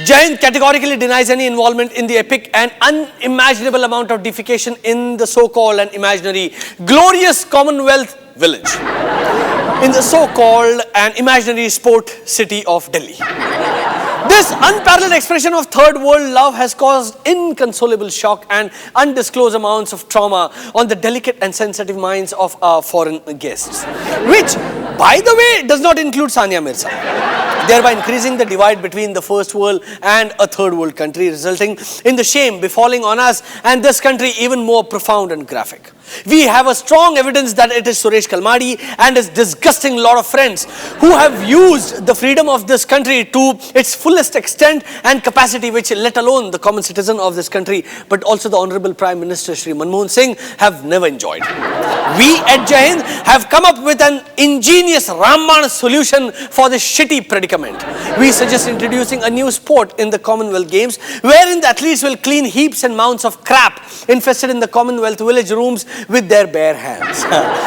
Jain categorically denies any involvement in the epic and unimaginable amount of defecation in the so-called and imaginary glorious Commonwealth village in the so-called and imaginary sport city of Delhi. This unparalleled expression of third world love has caused inconsolable shock and undisclosed amounts of trauma on the delicate and sensitive minds of our foreign guests, which, by the way, does not include Sania Mirza, thereby increasing the divide between the first world and a third world country, resulting in the shame befalling on us and this country even more profound and graphic. We have a strong evidence that it is Suresh Kalmadi and his disgusting lot of friends who have used the freedom of this country to its fullest extent and capacity, which let alone the common citizen of this country, but also the Honorable Prime Minister Shri Manmohan Singh have never enjoyed. We at Jai Hind have come up with an ingenious Raman solution for this shitty predicament. We suggest introducing a new sport in the Commonwealth Games, wherein the athletes will clean heaps and mounds of crap infested in the Commonwealth village rooms with their bare hands.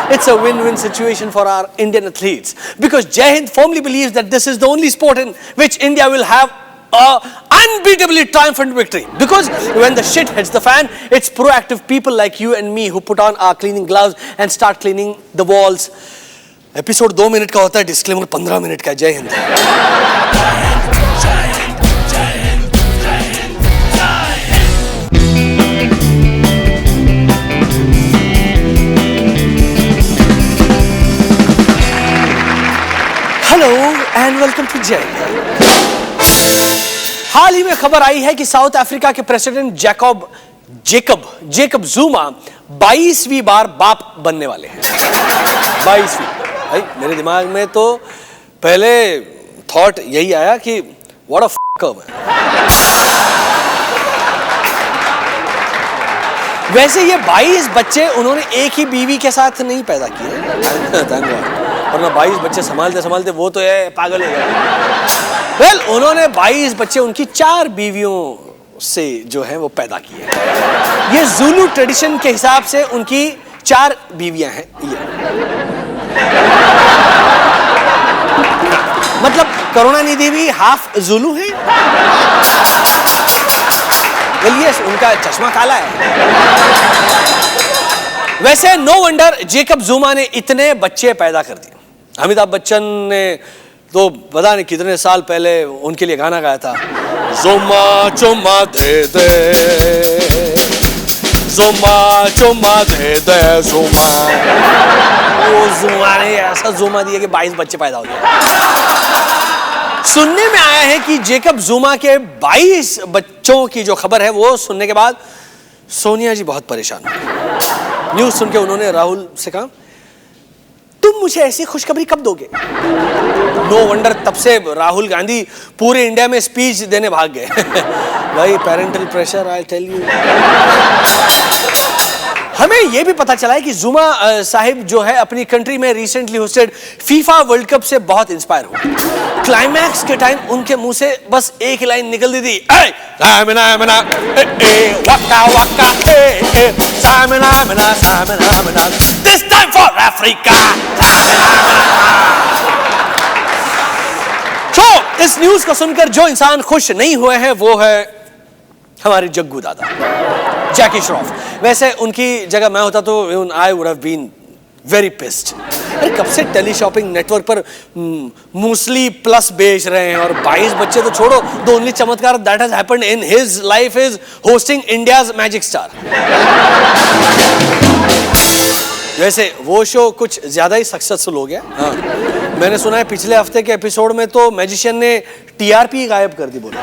It's a win-win situation for our Indian athletes, because Jai Hind firmly believes that this is the only sport in which India will have a unbeatably triumphant victory. Because when the shit hits the fan, it's proactive people like you and me who put on our cleaning gloves and start cleaning the walls. Episode 2 minute का होता है, disclaimer 15 minute का. जय हिंद. Hello and welcome to Jai. हाल ही में खबर आई है कि साउथ अफ्रीका के प्रेसिडेंट जेकब ज़ुमा 22वीं बार बाप बनने वाले हैं. 22वीं. भाई मेरे दिमाग में तो पहले थॉट यही आया कि व्हाट अ फकर है. वैसे ये 22 बच्चे उन्होंने एक ही बीवी के साथ नहीं पैदा किए, वरना 22 बच्चे संभालते संभालते वो तो है पागल हो गया. वेल, उन्होंने 22 बच्चे उनकी 4 बीवियों से जो है वो पैदा किए. ये ज़ुलू ट्रेडिशन के हिसाब से उनकी 4 बीवियां हैं. ये मतलब करुणानिधि भी हाफ ज़ुलू है. वेल यस, उनका चश्मा काला है. वैसे नो वंडर जेकब ज़ुमा ने इतने बच्चे पैदा कर दिए. अमिताभ बच्चन ने तो पता नहीं कितने साल पहले उनके लिए गाना गाया था, ज़ुमा चुम्मा दे दे, ज़ुमा चुम्मा दे दे ज़ुमा. वो ज़ुमा ने ऐसा ज़ुमा दिया कि 22 बच्चे पैदा हो गए. सुनने में आया है कि जेकब ज़ुमा के 22 बच्चों की जो खबर है वो सुनने के बाद सोनिया जी बहुत परेशान हुई. न्यूज़ सुन के उन्होंने राहुल से कहा, तुम मुझे ऐसी खुशखबरी कब दोगे? नो वंडर तब से राहुल गांधी पूरे इंडिया में स्पीच देने भाग गए. भाई parental pressure, I tell you. हमें यह भी पता चला है कि ज़ुमा साहिब जो है अपनी कंट्री में recently hosted FIFA world cup से बहुत इंस्पायर हुए. क्लाइमैक्स के टाइम उनके मुंह से बस एक ही लाइन निकलती थी, This time for Africa. तो इस न्यूज को सुनकर जो इंसान खुश नहीं हुए हैं वो है हमारे जग्गू दादा, जैकी श्रॉफ. वैसे उनकी जगह मैं होता तो I would have been very pissed. अरे कब से टेली शॉपिंग नेटवर्क पर मूसली प्लस बेच रहे हैं और 22 बच्चे तो छोड़ो, द ओनली चमत्कार that has happened in his life is hosting India's magic star. वैसे वो शो कुछ ज्यादा ही सक्सेसफुल हो गया. हाँ, मैंने सुना है पिछले हफ्ते के एपिसोड में तो मैजिशियन ने टीआरपी गायब कर दी. बोला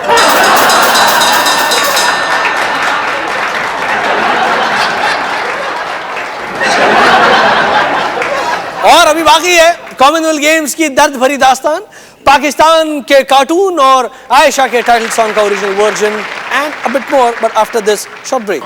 और अभी बाकी है कॉमनवेल्थ गेम्स की दर्द भरी दास्तान, पाकिस्तान के कार्टून और आयशा के टाइटल सॉन्ग का original version and a bit more, but after this short break.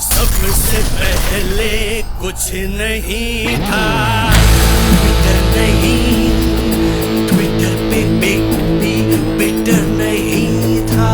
सबसे पहले कुछ नहीं था, ट्विटर नहीं, ट्विटर पे बिग बी बिटर नहीं था.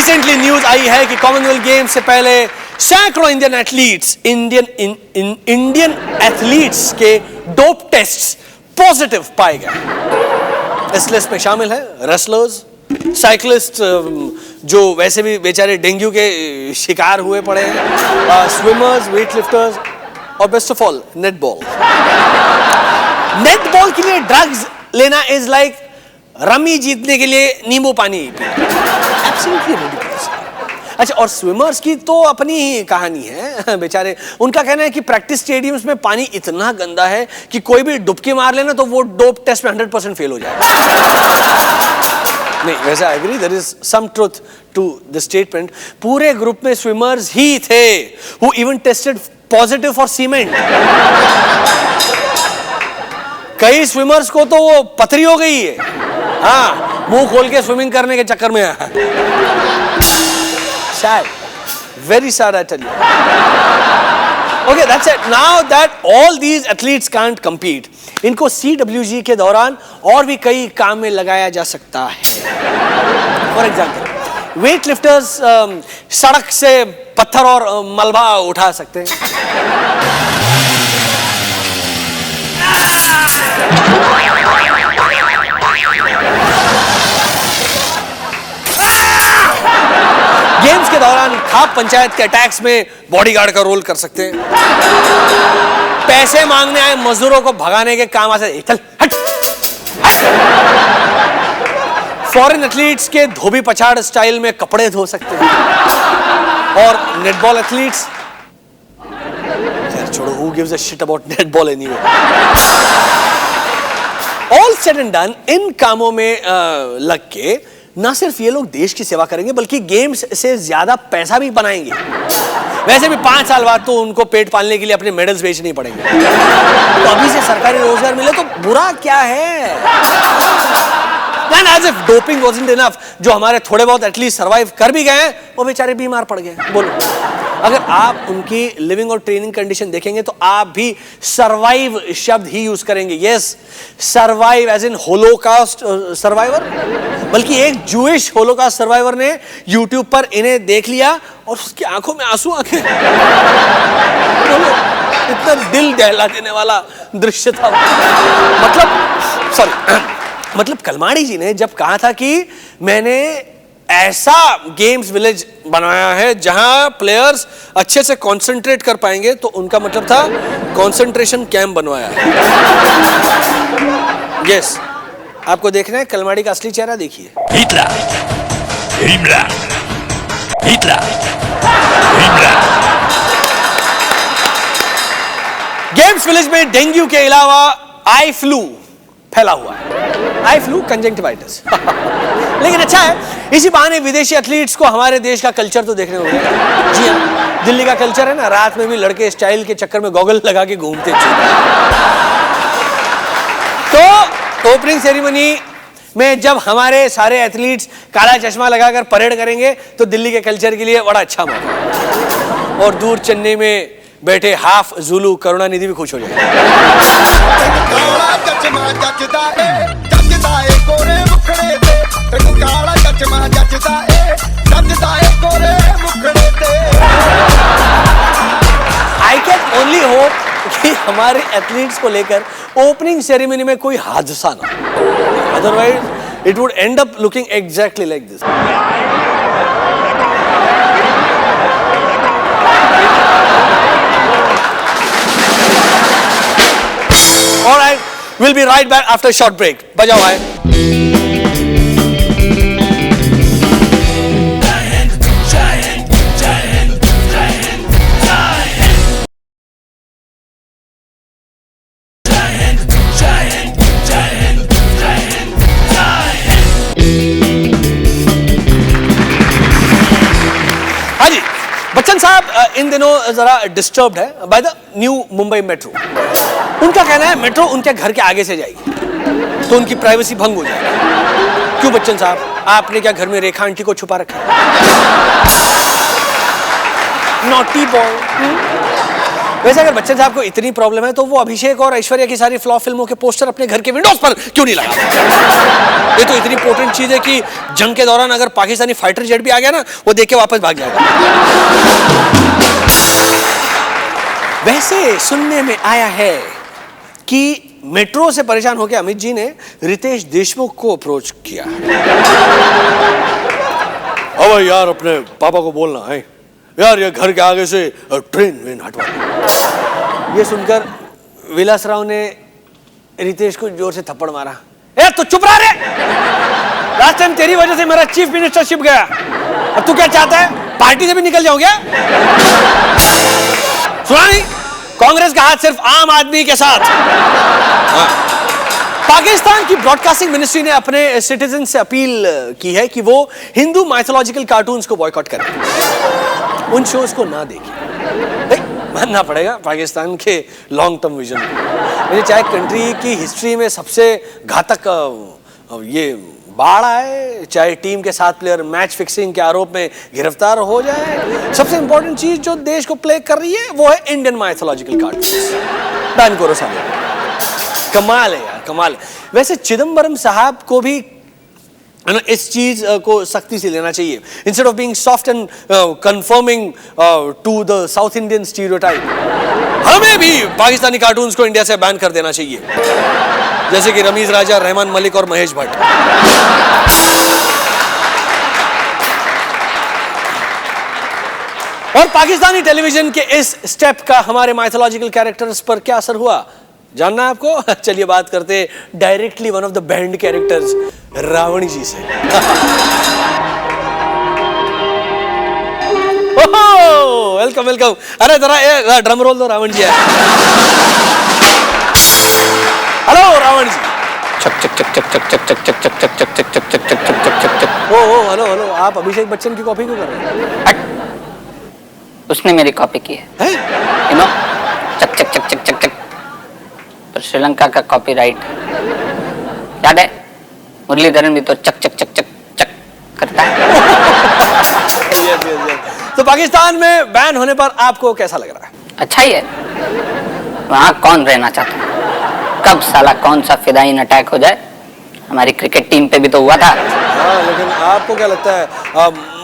रिसेंटली न्यूज आई है कि कॉमनवेल्थ गेम्स से पहले सैकड़ों इंडियन एथलीट्स के डोप टेस्ट पॉजिटिव पाए गए। इस लिस्ट में शामिल है रेसलर्स, साइकिलिस्ट जो वैसे भी बेचारे डेंगू के शिकार हुए पड़े हैं, स्विमर्स, वेटलिफ्टर्स और best of all netball. Netball के लिए ड्रग्स लेना इज लाइक रमी जीतने के लिए नींबू पानी। Absolutely ridiculous. अच्छा, और स्विमर्स की तो अपनी ही कहानी है बेचारे। उनका कहना है कि प्रैक्टिस स्टेडियम्स में पानी इतना गंदा है कि कोई भी डुबकी मार लेना तो वो डोप टेस्ट में 100% फेल हो जाए। नहीं, वैसे I agree, there is some truth to the statement. पूरे ग्रुप में स्विमर्स ही थे who even tested positive for cement. कई स्विमर्स को तो वो पथरी हो गई है, हाँ, मुंह खोल के स्विमिंग करने के चक्कर में आया। Sad, very sad, I tell you. Okay, that's it. Now that all these athletes can't compete, इनको CWG के दौरान और भी कई काम में लगाया जा सकता है। For example, वेटलिफ्टर्स सड़क से पत्थर और मलबा उठा सकते हैं। गेम्स के दौरान खाप पंचायत के अटैक्स में बॉडीगार्ड का रोल कर सकते हैं। पैसे मांगने आए मजदूरों को भगाने के काम आ सकते। चल हट, हट। फॉरेन एथलीट्स के धोबी पछाड़ स्टाइल में कपड़े धो सकते हैं। और नेटबॉल एथलीट्स, यार छोड़ो, who gives a shit about netball anyway? All said and done, इन कामों में लग के ना सिर्फ ये लोग देश की सेवा करेंगे बल्कि गेम्स से ज्यादा पैसा भी बनाएंगे। वैसे भी 5 साल बाद तो उनको पेट पालने के लिए अपने मेडल्स बेचने पड़ेंगे, तो अभी से सरकारी रोजगार मिले तो बुरा क्या है? As if doping wasn't enough, जो हमारे थोड़े बहुत एटलीस्ट सर्वाइव कर भी गए वो बेचारे बीमार पड़ गए। बोलो, अगर आप उनकी लिविंग और ट्रेनिंग कंडीशन देखेंगे तो आप भी सर्वाइव शब्द ही यूज करेंगे। Yes, survive as in holocaust survivor. बल्कि एक जूइश होलोकास्ट सर्वाइवर ने यूट्यूब पर इन्हें देख लिया और उसकी आंखों में आंसू आ गए। इतना दिल दहला देने वाला दृश्य था। मतलब कलमाड़ी जी ने जब कहा था कि मैंने ऐसा गेम्स विलेज बनाया है जहां प्लेयर्स अच्छे से कंसंट्रेट कर पाएंगे, तो उनका मतलब था कंसंट्रेशन कैंप बनवाया है। यस, आपको देखना है कलमाड़ी का असली चेहरा, देखिए। Hitler, Himmler, Hitler, Himmler. Games village में डेंगू के अलावा आई फ्लू फैला हुआ है। Eye flu, conjunctivitis. लेकिन अच्छा है, इसी बहाने विदेशी एथलीट्स को हमारे देश का कल्चर तो देखने को मिलेगा। जी हाँ, दिल्ली का कल्चर है ना, रात में भी लड़के स्टाइल के चक्कर में गॉगल लगा के घूमते। तो ओपनिंग सेरेमनी में जब हमारे सारे एथलीट्स काला चश्मा लगाकर परेड करेंगे तो दिल्ली के कल्चर के लिए बड़ा अच्छा मौका। और दूर चेन्नई में बैठे हाफ जुलू करुणानिधि भी खुश हो जाएंगे। आई कैन ओनली होप कि हमारे एथलीट्स को लेकर ओपनिंग सेरेमनी में कोई हादसा ना हो, otherwise it would and up looking exactly like this. All right, we'll be right back after a short break. बजाओ भाई। हाँ जी, बच्चन साहब इन दिनों जरा डिस्टर्ब्ड है by the new Mumbai metro. उनका कहना है मेट्रो उनके घर के आगे से जाएगी तो उनकी प्राइवेसी भंग हो जाएगी। क्यों बच्चन साहब, आपने क्या घर में रेखा आंटी को छुपा रखा है? Naughty boy. वैसे अगर बच्चन साहब को इतनी प्रॉब्लम है तो वो अभिषेक और ऐश्वर्या की सारी फ्लॉप फिल्मों के पोस्टर अपने घर के विंडोज पर क्यों नहीं लगा? ये तो इतनी पोटेंट चीज है कि जंग के दौरान अगर पाकिस्तानी फाइटर जेट भी आ गया ना, वो देख के वापस भाग जाएगा। वैसे सुनने में आया है कि मेट्रो से परेशान होकर अमित जी ने रितेश देशमुख को अप्रोच किया। अब यार अपने पापा को बोलना है यार, ये घर के आगे से ट्रेन वेन हटवा दो। ये सुनकर विलास राव ने रितेश को जोर से थप्पड़ मारा। ए तो चुप रहा रे, लास्ट टाइम तेरी वजह से मेरा चीफ मिनिस्टरशिप गया, अब तू क्या चाहता है, पार्टी से भी निकल जाओ क्या? सुना नहीं, कांग्रेस का हाथ सिर्फ आम आदमी के साथ। हाँ। पाकिस्तान की ब्रॉडकास्टिंग मिनिस्ट्री ने अपने सिटीजन से अपील की है कि वो हिंदू माइथोलॉजिकल कार्टून्स को बॉयकॉट करें, उन शोज को ना देखें। मानना पड़ेगा पाकिस्तान के लॉन्ग टर्म विजन को। मुझे चाहे कंट्री की हिस्ट्री में सबसे घातक ये बाढ़ आए, चाहे टीम के 7 प्लेयर मैच फिक्सिंग के आरोप में गिरफ्तार हो जाए, सबसे इंपॉर्टेंट चीज जो देश को प्लेग कर रही है वो है इंडियन माइथोलॉजिकल कार्टून्स। बैन करो साले, कमाल है यार, कमाल है। वैसे चिदम्बरम साहब को भी इस चीज को सख्ती से लेना चाहिए। Instead of being soft and conforming to the south Indian stereotype, हमें भी पाकिस्तानी कार्टून्स को इंडिया से बैन कर देना चाहिए, जैसे कि रमीज राजा, रहमान मलिक और महेश भट्ट। और पाकिस्तानी टेलीविजन के इस स्टेप का हमारे माइथोलॉजिकल कैरेक्टर्स पर क्या असर हुआ, जानना है आपको? चलिए बात करते directly one of the band characters Ravan ji से। Welcome welcome. अरे जरा ड्रम रोल दो, रावण जी है। हेलो रावण जी। चक चक चक चक चक चक चक चक चक चक चक चक चक चक चक चक चक। ओ हेलो हेलो, आप अभिषेक बच्चन की कॉपी क्यों कर रहे हैं? उसने मेरी कॉपी की है, यू नो, चक चक चक चक चक चक। पर श्रीलंका का कॉपीराइट याद है, मुरलीधरन भी तो चक चक चक चक चक करता है। तो पाकिस्तान में बैन होने पर आपको कैसा लग रहा है? अच्छा ही है, वहाँ कौन रहना चाहता है? कब साला कौन सा फिदाइन अटैक हो जाए, हमारी क्रिकेट टीम पे भी तो हुआ था। हाँ, लेकिन आपको क्या लगता है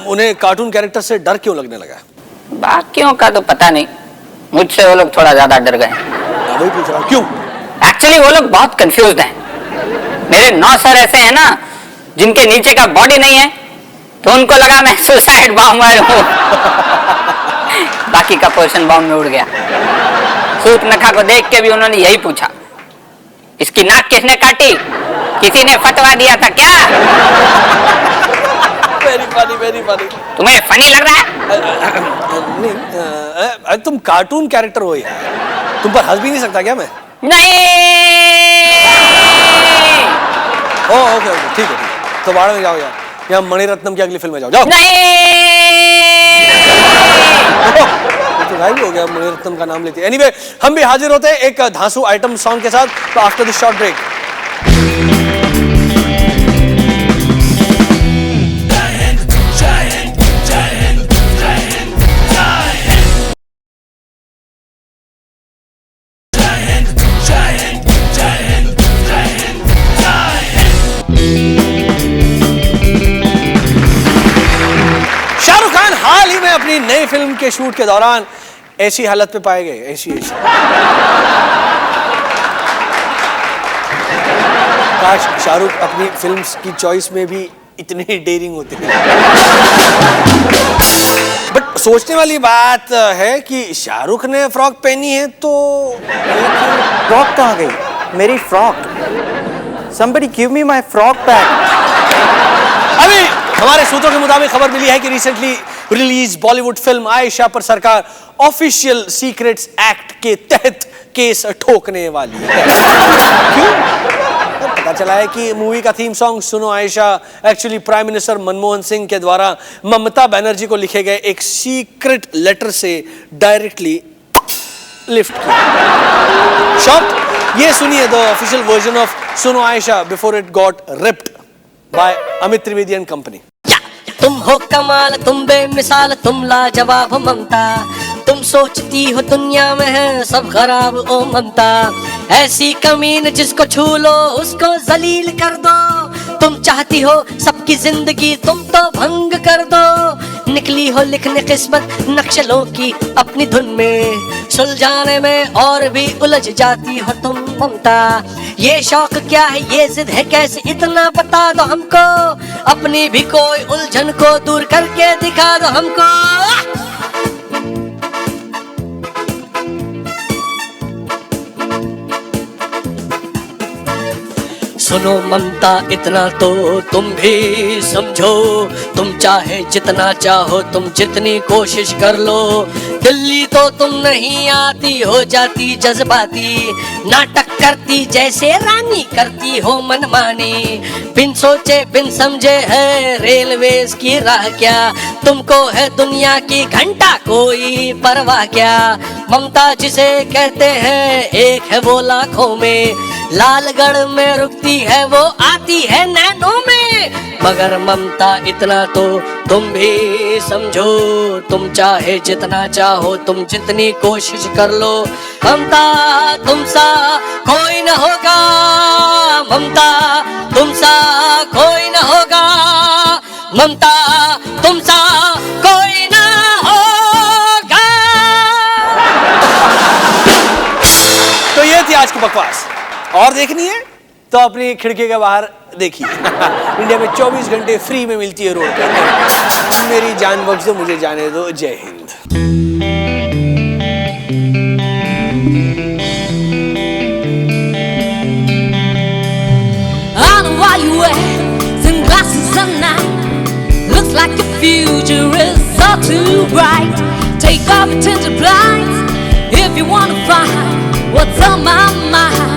उन्हें कार्टून कैरेक्टर से डर क्यों लगने लगा? बाकियों का तो पता नहीं, मुझसे वो लोग थोड़ा ज्यादा डर गए। वही पूछ रहा हूँ, क्यों? एक्चुअली वो लोग बहुत कंफ्यूज्ड हैं। मेरे 9 सर ऐसे हैं ना जिनके नीचे का बॉडी नहीं है, तो उनको लगा मैं सुसाइड बॉम्बर हूँ। बाकी का पोर्शन बॉम्ब में उड़ गया। सूट नखा को देख के भी उन्होंने यही पूछा, इसकी नाक किसने काटी? किसी ने फतवा दिया था क्या? Very funny, very funny. तुम्हें फनी लग रहा है? नहीं, तुम कार्टून कैरेक्टर हो यार, तुम पर हंस भी नहीं सकता क्या मैं? नहीं। ओके ओके, ठीक है, तो बाढ़ में जाओ यार, यहाँ मणिरत्नम की अगली फिल्म में जाओ। जाओ। नहीं। तो गायब हो गया, मणिरत्नम का नाम लेते। एनीवे, हम भी हाजिर होते हैं एक धांसू आइटम सॉन्ग के साथ, तो after this short break. Shahrukh Khan हाल ही में अपनी नई फिल्म के शूट के दौरान ऐसी हालत पे पाए गए, ऐसी काश शाहरुख अपनी फिल्म्स की चॉइस में भी इतनी डेयरिंग होती है। बट सोचने वाली बात है कि शाहरुख ने फ्रॉक पहनी है तो फ्रॉक कहाँ गई? मेरी frock. Somebody give me my frog back. अभी हमारे सूत्रों के मुताबिक खबर मिली है कि recently release Bollywood film Ayesha पर सरकार ऑफिशियल सीक्रेट्स एक्ट के तहत केस ठोकने वाली है। क्यों? पता चला है कि मूवी का थीम सॉन्ग सुनो Ayesha actually prime minister Manmohan Singh के द्वारा ममता बनर्जी को लिखे गए एक सीक्रेट लेटर से डायरेक्टली लिफ्ट किया। शॉट? ये सुनिए द ऑफिशियल वर्जन ऑफ सुनो Ayesha before it got ripped by Amit Trivedi and company. तुम हो कमाल, तुम बेमिसाल, तुम लाजवाब ममता, तुम सोचती हो दुनिया में है सब खराब ओ ममता, ऐसी कमीन जिसको छू लो उसको जलील कर दो। तुम चाहती हो सबकी जिंदगी तुम तो भंग कर दो। निकली हो लिखने किस्मत नक्शलों की अपनी धुन में, सुलझाने में और भी उलझ जाती हो तुम ममता। ये शौक क्या है ये जिद है कैसे इतना बता दो हमको, अपनी भी कोई उलझन को दूर करके दिखा दो हमको। सुनो ममता इतना तो तुम भी समझो, तुम चाहे जितना चाहो तुम जितनी कोशिश कर लो, दिल्ली तो तुम नहीं आती हो जाती जज्बाती, नाटक करती जैसे रानी करती हो मनमानी, बिन सोचे बिन समझे है रेलवेज की राह क्या, तुमको है दुनिया की घंटा कोई परवाह क्या। ममता जिसे कहते हैं एक है वो लाखों में, लालगढ़ में रुकती है वो आती है नैनों में, मगर ममता इतना तो तुम भी समझो, तुम चाहे जितना चाहो तुम जितनी कोशिश कर लो, ममता तुम सा कोई न होगा, ममता तुम सा कोई न होगा, ममता तुम सा कोई न होगा। तो ये थी आज की बकवास, और देखनी है तो अपनी खिड़की के बाहर देखिए। इंडिया में 24 घंटे फ्री में मिलती है रोड पे। मेरी जान बख्श दो, मुझे जाने दो। जय Hind. I know why you wear sunglasses at night. Looks like the future is all too bright. Take off your tinted blinds if you wanna find what's on my mind.